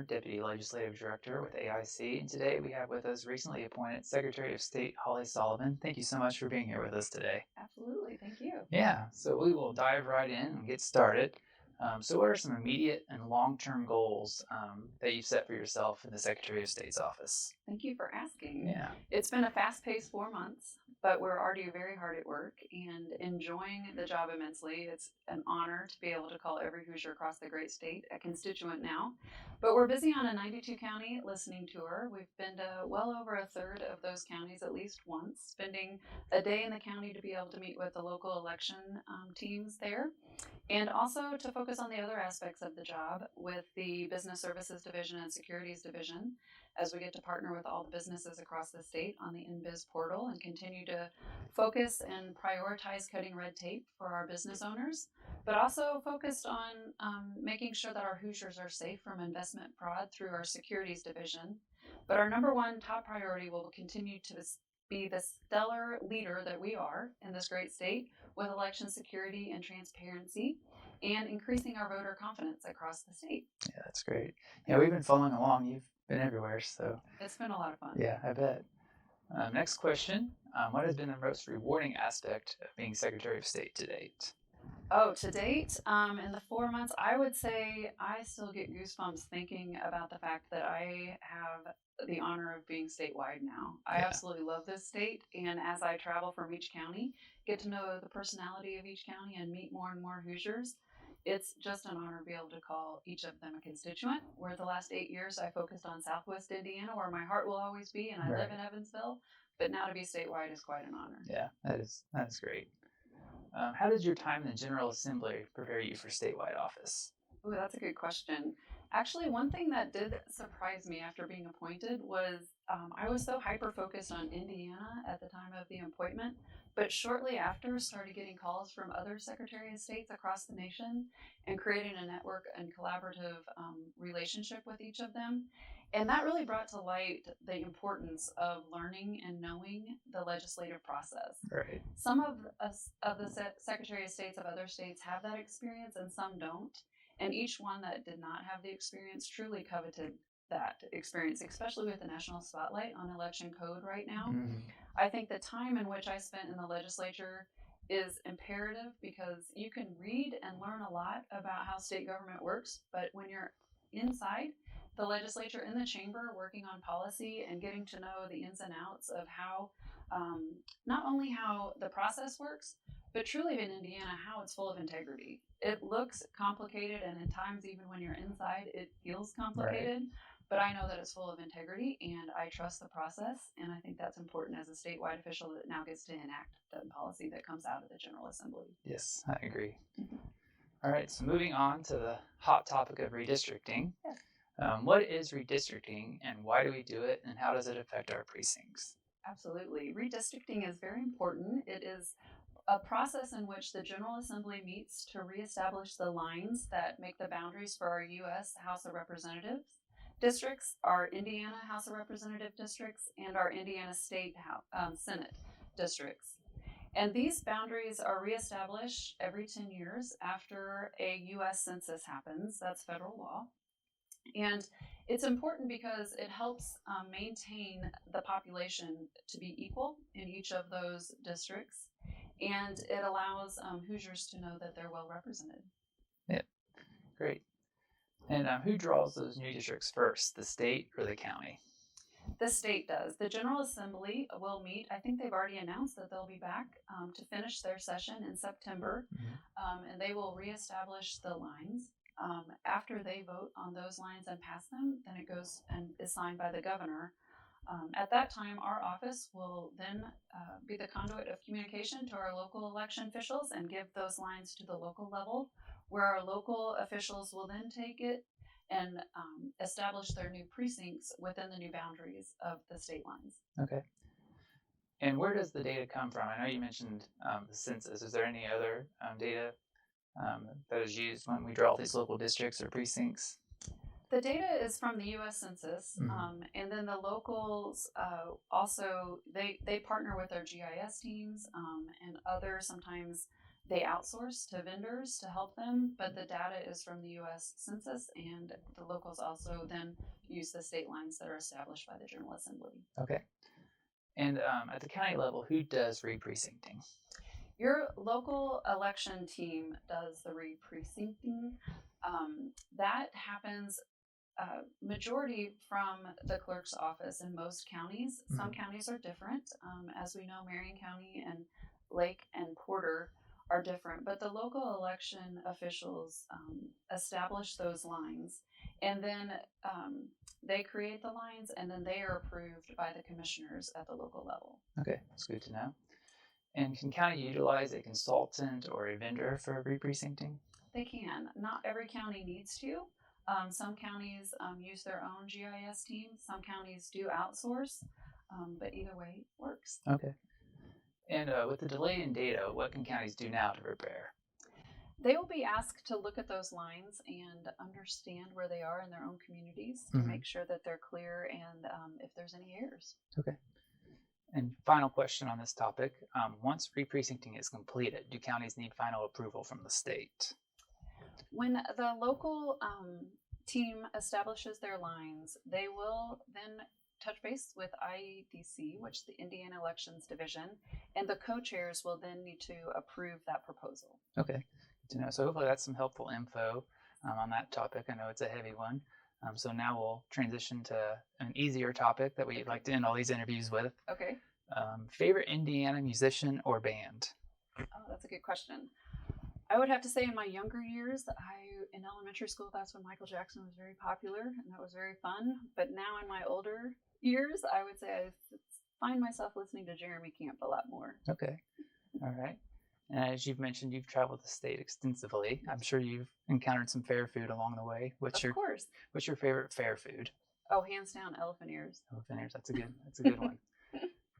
Deputy Legislative Director with AIC, and today we have with us recently appointed Secretary of State Holli Sullivan. Thank you so much for being here with us today. Absolutely. Thank you. Yeah, so we will dive right in and get started. So, what are some immediate and long-term goals that you've set for yourself in the Secretary of State's office? Thank you for asking. Yeah, It's been a fast-paced 4 months, but we're already very hard at work and enjoying the job immensely. It's an honor to be able to call every Hoosier across the great state a constituent now. But we're busy on a 92-county listening tour. We've been to well over a third of those counties at least once, spending a day in the county to be able to meet with the local election teams there. And also to focus on the other aspects of the job with the Business Services Division and Securities Division, as we get to partner with all the businesses across the state on the InBiz portal and continue to focus and prioritize cutting red tape for our business owners, but also focused on making sure that our Hoosiers are safe from investment fraud through our Securities Division. But our number one top priority will continue to be the stellar leader that we are in this great state with election security and transparency and increasing our voter confidence across the state. yeah, that's great. Yeah, we've been following along. You've been everywhere, so It's been a lot of fun. yeah, I bet. Next question. What has been the most rewarding aspect of being Secretary of State to date? Oh, to date, in the 4 months, I would say I still get goosebumps thinking about the fact that I have the honor of being statewide now. I Yeah. absolutely love this state, and as I travel from each county, get to know the personality of each county and meet more and more Hoosiers. It's just an honor to be able to call each of them a constituent. Where the last 8 years I focused on Southwest Indiana, where my heart will always be, and I live in Evansville. But now to be statewide is quite an honor. Yeah, that is great. How did your time in the General Assembly prepare you for statewide office? Oh, that's a good question. Actually, one thing that did surprise me after being appointed was I was so hyper focused on Indiana at the time of the appointment, but shortly after started getting calls from other Secretary of States across the nation and creating a network and collaborative relationship with each of them. And that really brought to light the importance of learning and knowing the legislative process. Right. Some of us, of the Secretary of States of other states have that experience and some don't. And each one that did not have the experience truly coveted that experience, especially with the national spotlight on election code right now. Mhm. I think the time in which I spent in the legislature is imperative because you can read and learn a lot about how state government works, but when you're inside the legislature in the chamber working on policy and getting to know the ins and outs of how not only how the process works, but truly in Indiana, how it's full of integrity. It looks complicated, and at times, even when you're inside, it feels complicated. Right. But I know that it's full of integrity, and I trust the process. And I think that's important as a statewide official that now gets to enact the policy that comes out of the General Assembly. Yes, I agree. Mm-hmm. All right, so moving on to the hot topic of redistricting. Yes. What is redistricting, and why do we do it, and how does it affect our precincts? Absolutely. Redistricting is very important. It is a process in which the General Assembly meets to reestablish the lines that make the boundaries for our U.S. House of Representatives districts, our Indiana House of Representative districts, and our Indiana State Senate districts. And these boundaries are reestablished every 10 years after a U.S. Census happens. That's federal law. And it's important because it helps maintain the population to be equal in each of those districts. And it allows Hoosiers to know that they're well represented. Yeah, great. And who draws those new districts first, the state or the county? The state does. The General Assembly will meet. I think they've already announced that they'll be back to finish their session in September. Mm-hmm. And they will reestablish the lines. After they vote on those lines and pass them, then it goes and is signed by the governor. At that time, our office will then be the conduit of communication to our local election officials and give those lines to the local level, where our local officials will then take it and establish their new precincts within the new boundaries of the state lines. Okay. And where does the data come from? I know you mentioned the census. Is there any other data that is used when we draw these local districts or precincts? The data is from the U.S. Census, and then the locals also, they partner with their GIS teams and other sometimes They outsource to vendors to help them, but the data is from the U.S. Census, and the locals also then use the state lines that are established by the General Assembly. Okay. And at the county level, who does reprecincting? Your local election team does the reprecincting. That happens majority from the clerk's office in most counties. Some counties are different. As we know, Marion County and Lake and Porter are different, but the local election officials establish those lines, and then they create the lines, and then they are approved by the commissioners at the local level. Okay, that's good to know. And can county utilize a consultant or a vendor for reprecincting? They can. Not every county needs to. Some counties use their own GIS team. Some counties do outsource, but either way works. Okay. And with the delay in data, what can counties do now to prepare? They will be asked to look at those lines and understand where they are in their own communities to make sure that they're clear and if there's any errors. Okay. And final question on this topic. Once reprecincting is completed, do counties need final approval from the state? When the local team establishes their lines, they will then touch base with IEDC, which is the Indiana Elections Division, and the co-chairs will then need to approve that proposal. Okay, good to know. So hopefully that's some helpful info on that topic. I know it's a heavy one. So now we'll transition to an easier topic that we like to end all these interviews with. Okay. Favorite Indiana musician or band? Oh, that's a good question. I would have to say in my younger years, in elementary school, that's when Michael Jackson was very popular, and that was very fun. But now in my older years, I would say I find myself listening to Jeremy Camp a lot more. Okay. All right. And as you've mentioned, you've traveled the state extensively. I'm sure you've encountered some fair food along the way. Of course. What's your favorite fair food? Oh, hands down, elephant ears. Elephant ears. That's a good one.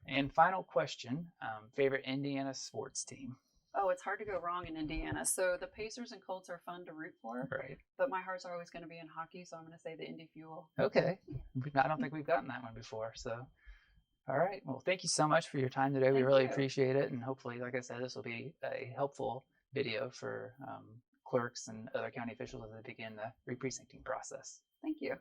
And final question: favorite Indiana sports team? Oh, it's hard to go wrong in Indiana. So the Pacers and Colts are fun to root for. Right. But my heart's always going to be in hockey, so I'm going to say the Indy Fuel. Okay. I don't think we've gotten that one before. So, all right. Well, thank you so much for your time today. We really appreciate it. And hopefully, like I said, this will be a helpful video for clerks and other county officials as they begin the reprecincting process. Thank you.